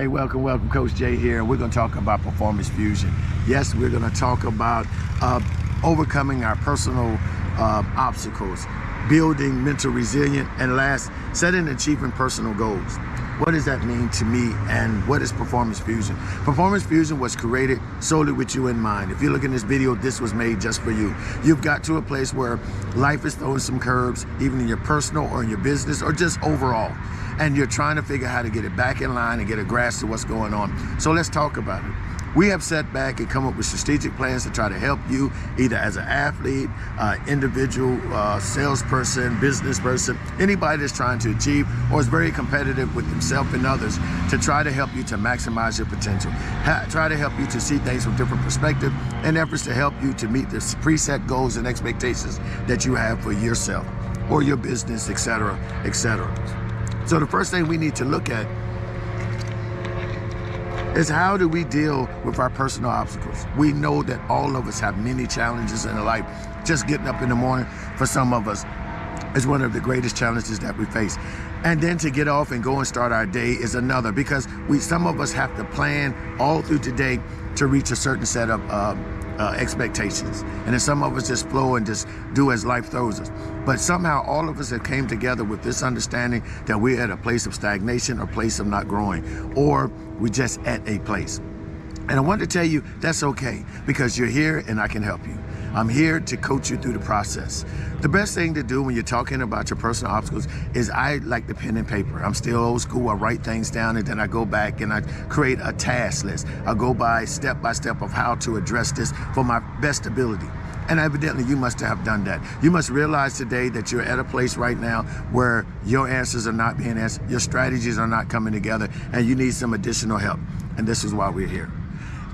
welcome. Coach Jay here. We're going to talk about performance fusion. Yes, we're going to talk about overcoming our personal obstacles, building mental resilience, and last, setting and achieving personal goals. What does that mean to me, and what is performance fusion? Performance fusion was created solely with you in mind. If you look in this video, this was made just for you. You've got to a place where life is throwing some curves, even in your personal or in your business or just overall. And you're trying to figure out how to get it back in line and get a grasp of what's going on. So let's talk about it. We have sat back and come up with strategic plans to try to help you, either as an athlete, individual, salesperson, business person, anybody that's trying to achieve or is very competitive with himself and others, to try to help you to maximize your potential. Try to help you to see things from different perspectives and efforts to help you to meet the preset goals and expectations that you have for yourself or your business, etc., etc. So the first thing we need to look at is how do we deal with our personal obstacles. We know that all of us have many challenges in life. Just getting up in the morning, for some of us, is one of the greatest challenges that we face. And then to get off and go and start our day is another, because some of us have to plan all through today to reach a certain set of expectations. And then some of us just flow and just do as life throws us. But somehow all of us have came together with this understanding that we're at a place of stagnation or place of not growing, or we're just at a place. And I want to tell you that's okay, because you're here and I can help you. I'm here to coach you through the process. The best thing to do when you're talking about your personal obstacles is I like the pen and paper. I'm still old school. I write things down and then I go back and I create a task list. I go by step of how to address this for my best ability. And evidently you must have done that. You must realize today that you're at a place right now where your answers are not being answered, your strategies are not coming together, and you need some additional help. And this is why we're here.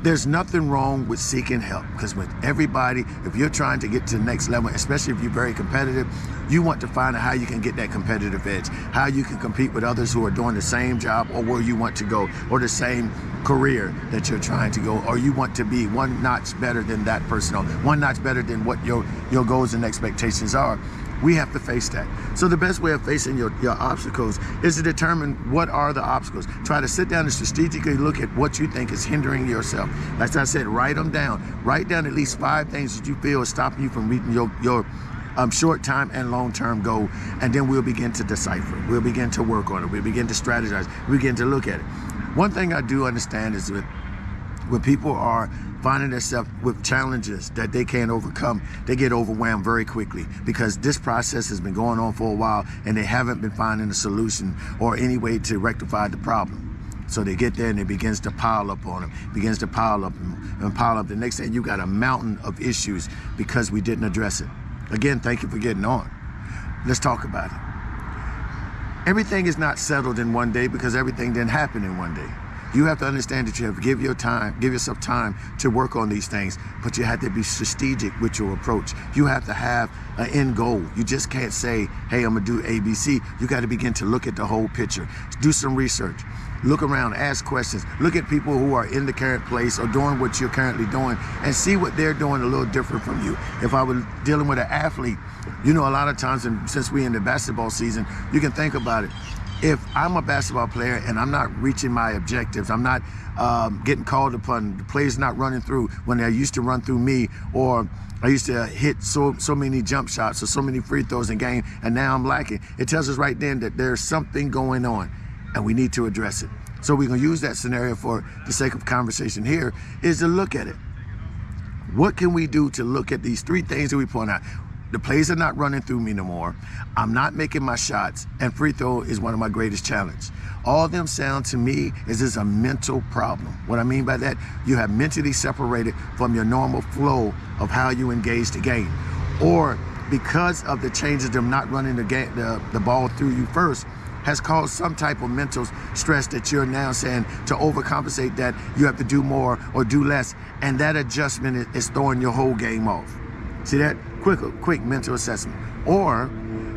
There's nothing wrong with seeking help, because with everybody, if you're trying to get to the next level, especially if you're very competitive, you want to find out how you can get that competitive edge, how you can compete with others who are doing the same job or where you want to go, or the same career that you're trying to go, or you want to be one notch better than that person, or one notch better than what your goals and expectations are. We have to face that. So the best way of facing your obstacles is to determine what are the obstacles. Try to sit down and strategically look at what you think is hindering yourself. As I said, write them down. Write down at least 5 things that you feel is stopping you from reaching your short-time and long-term goal, and then we'll begin to decipher. We'll begin to work on it. We'll begin to strategize. We'll begin to look at it. One thing I do understand is that when people are finding themselves with challenges that they can't overcome, they get overwhelmed very quickly, because this process has been going on for a while and they haven't been finding a solution or any way to rectify the problem. So they get there and it begins to pile up on them, begins to pile up and pile up. The next thing, you got a mountain of issues because we didn't address it. Again, thank you for getting on. Let's talk about it. Everything is not settled in one day, because everything didn't happen in one day. You have to understand that you have to give yourself time to work on these things, but you have to be strategic with your approach. You have to have an end goal. You just can't say, hey, I'm gonna do ABC. You gotta begin to look at the whole picture. Do some research. Look around, ask questions. Look at people who are in the current place or doing what you're currently doing, and see what they're doing a little different from you. If I was dealing with an athlete, you know, a lot of times, and since we're in the basketball season, you can think about it. If I'm a basketball player and I'm not reaching my objectives, I'm not getting called upon, the play's not running through when they used to run through me, or I used to hit so many jump shots or so many free throws in game, and now I'm lacking. It tells us right then that there's something going on and we need to address it. So we're gonna use that scenario for the sake of conversation here, is to look at it. What can we do to look at these 3 things that we point out? The plays are not running through me no more. I'm not making my shots, and free throw is one of my greatest challenges. All of them sound to me as is a mental problem. What I mean by that, you have mentally separated from your normal flow of how you engage the game. Or because of the changes of them not running the ball through you first, has caused some type of mental stress that you're now saying to overcompensate that you have to do more or do less, and that adjustment is throwing your whole game off. See that? Quick mental assessment. Or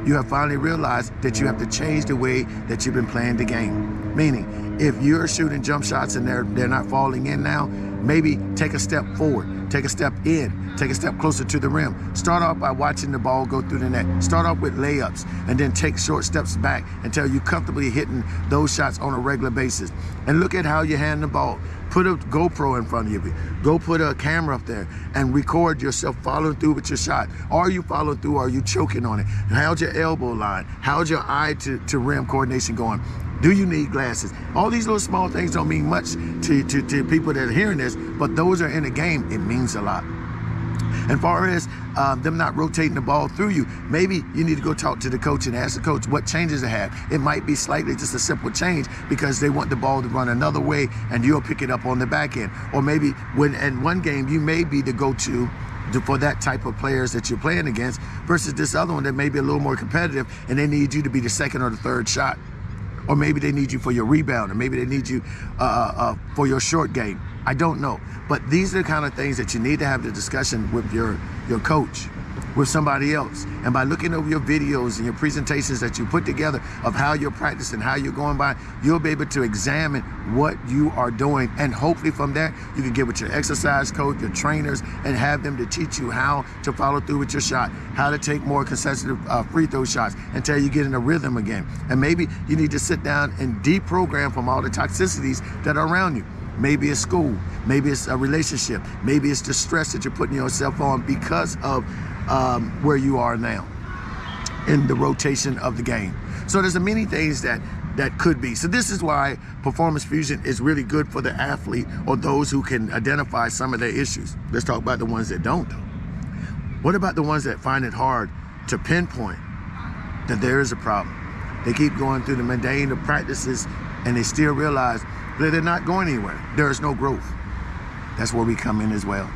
you have finally realized that you have to change the way that you've been playing the game. Meaning, If you're shooting jump shots and they're not falling in now, maybe take a step forward, take a step in, take a step closer to the rim. Start off by watching the ball go through the net. Start off with layups and then take short steps back until you're comfortably hitting those shots on a regular basis. And look at how you hand the ball. Put a GoPro in front of you. Go put a camera up there and record yourself following through with your shot. Are you following through? Are you choking on it? How's your elbow line? How's your eye to rim coordination going? Do you need glasses? All these little small things don't mean much to people that are hearing this, but those are in the game. It means a lot. And far as them not rotating the ball through you, maybe you need to go talk to the coach and ask the coach what changes they have. It might be slightly just a simple change because they want the ball to run another way and you'll pick it up on the back end. Or maybe when in one game you may be the go-to for that type of players that you're playing against versus this other one that may be a little more competitive and they need you to be the second or the third shot. Or maybe they need you for your rebound, or maybe they need you for your short game. I don't know. But these are the kind of things that you need to have the discussion with your coach, with somebody else. And by looking over your videos and your presentations that you put together of how you're practicing, how you're going by, you'll be able to examine what you are doing. And hopefully from there, you can get with your exercise coach, your trainers, and have them to teach you how to follow through with your shot, how to take more consecutive free throw shots until you get in a rhythm again. And maybe you need to sit down and deprogram from all the toxicities that are around you. Maybe it's school, maybe it's a relationship, maybe it's the stress that you're putting yourself on because of where you are now in the rotation of the game. So there's many things that could be. So this is why Performance Fusion is really good for the athlete or those who can identify some of their issues. Let's talk about the ones that don't though. What about the ones that find it hard to pinpoint that there is a problem? They keep going through the mundane of practices and they still realize that they're not going anywhere. There is no growth. That's where we come in as well.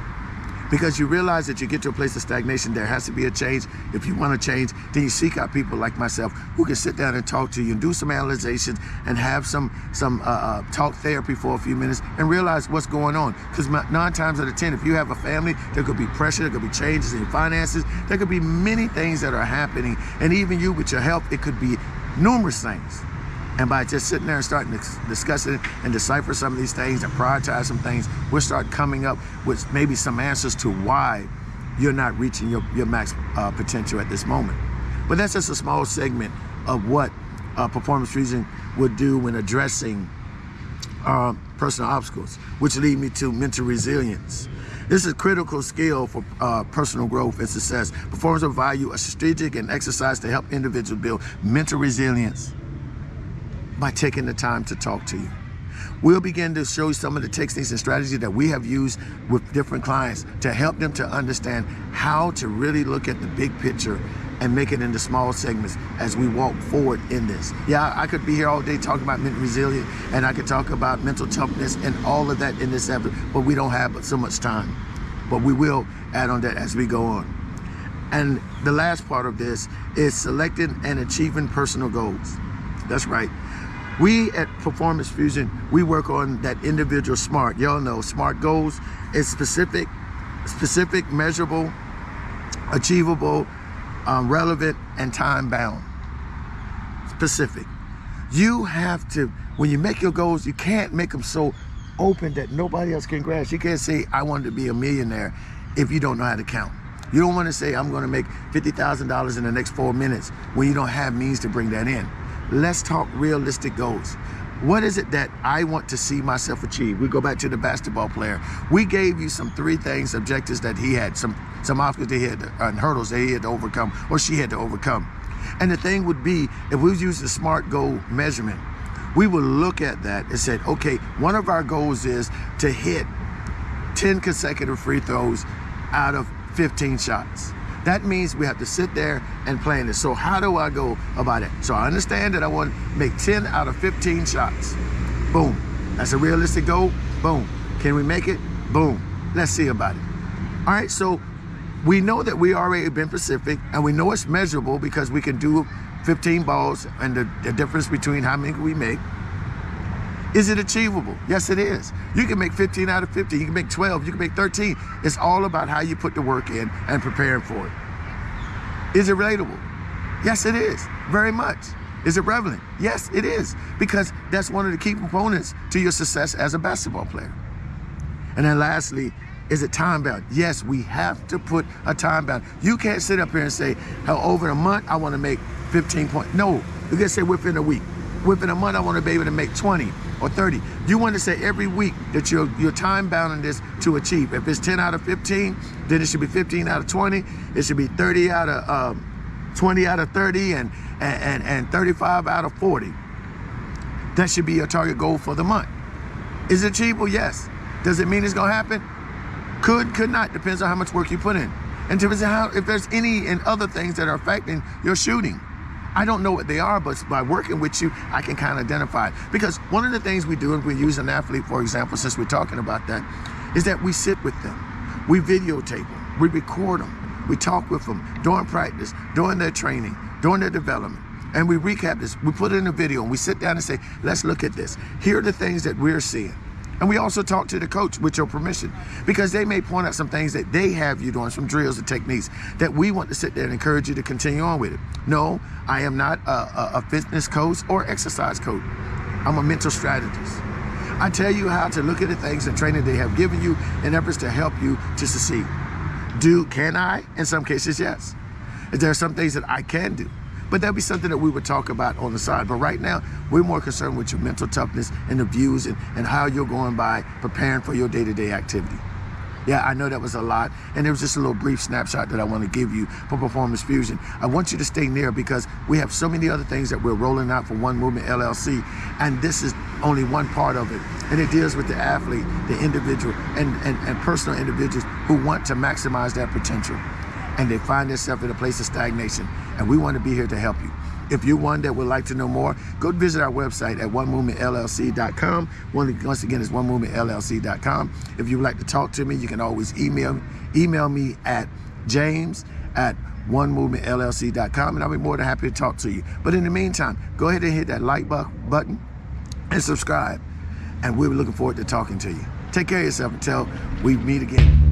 Because you realize that you get to a place of stagnation, there has to be a change. If you want to change, then you seek out people like myself who can sit down and talk to you and do some analyzations and have some talk therapy for a few minutes and realize what's going on. Because 9 times out of 10, if you have a family, there could be pressure, there could be changes in your finances, there could be many things that are happening. And even you with your health, it could be numerous things. And by just sitting there and starting to discuss it and decipher some of these things and prioritize some things, we'll start coming up with maybe some answers to why you're not reaching your max potential at this moment. But that's just a small segment of what Performance Fusion would do when addressing personal obstacles, which lead me to mental resilience. This is a critical skill for personal growth and success. Performance will value a strategic and exercise to help individuals build mental resilience by taking the time to talk to you. We'll begin to show you some of the techniques and strategies that we have used with different clients to help them to understand how to really look at the big picture and make it into small segments as we walk forward in this. Yeah, I could be here all day talking about mental resilience and I could talk about mental toughness and all of that in this episode, but we don't have so much time. But we will add on that as we go on. And the last part of this is selecting and achieving personal goals. That's right. We at Performance Fusion, we work on that individual SMART. Y'all know SMART goals is specific, measurable, achievable, relevant, and time-bound. Specific. You have to, when you make your goals, you can't make them so open that nobody else can grasp. You can't say, I want to be a millionaire if you don't know how to count. You don't want to say, I'm going to make $50,000 in the next 4 minutes when you don't have means to bring that in. Let's talk realistic goals. What is it that I want to see myself achieve? We go back to the basketball player. We gave you some 3 things, objectives that he had, some obstacles that he had, and hurdles that he had to overcome, or she had to overcome. And the thing would be, if we use the SMART goal measurement, we would look at that and say, okay, one of our goals is to hit 10 consecutive free throws out of 15 shots. That means we have to sit there and plan this. So how do I go about it? So I understand that I want to make 10 out of 15 shots. Boom. That's a realistic goal. Boom. Can we make it? Boom. Let's see about it. All right, so we know that we already been specific and we know it's measurable because we can do 15 balls and the difference between how many we make. Is it achievable? Yes, it is. You can make 15 out of 50. You can make 12. You can make 13. It's all about how you put the work in and preparing for it. Is it relatable? Yes, it is. Very much. Is it relevant? Yes, it is, because that's one of the key components to your success as a basketball player. And then lastly, is it time bound? Yes, we have to put a time bound. You can't sit up here and say, "How over a month I want to make 15 points." No, you can say within a week. Within a month I want to be able to make 20 or 30. You want to say every week that you're time bound in this to achieve. If it's 10 out of 15, then it should be 15 out of 20. It should be 30 out of 20 out of 30 and 35 out of 40. That should be your target goal for the month. Is it achievable? Yes. Does it mean it's going to happen? Could not. Depends on how much work you put in. And depends on if there's any and other things that are affecting your shooting. I don't know what they are, but by working with you, I can kind of identify it. Because one of the things we do, if we use an athlete, for example, since we're talking about that, is that we sit with them. We videotape them. We record them. We talk with them during practice, during their training, during their development. And we recap this. We put it in a video and we sit down and say, let's look at this. Here are the things that we're seeing. And we also talk to the coach with your permission, because they may point out some things that they have you doing, some drills and techniques that we want to sit there and encourage you to continue on with it. No, I am not a fitness coach or exercise coach. I'm a mental strategist. I tell you how to look at the things and training they have given you in efforts to help you to succeed. Can I? In some cases, yes. There are some things that I can do. But that'd be something that we would talk about on the side. But right now, we're more concerned with your mental toughness and the views and how you're going by preparing for your day-to-day activity. Yeah, I know that was a lot, and it was just a little brief snapshot that I want to give you for Performance Fusion. I want you to stay near, because we have so many other things that we're rolling out for One Movement LLC, and this is only one part of it. And it deals with the athlete, the individual, and personal individuals who want to maximize their potential. And they find themselves in a place of stagnation. And we want to be here to help you. If you're one that would like to know more, go visit our website at onemovementllc.com. Once again, it's onemovementllc.com. If you would like to talk to me, you can always email me at james@onemovementllc.com, and I'll be more than happy to talk to you. But in the meantime, go ahead and hit that like button and subscribe. And we'll be looking forward to talking to you. Take care of yourself until we meet again.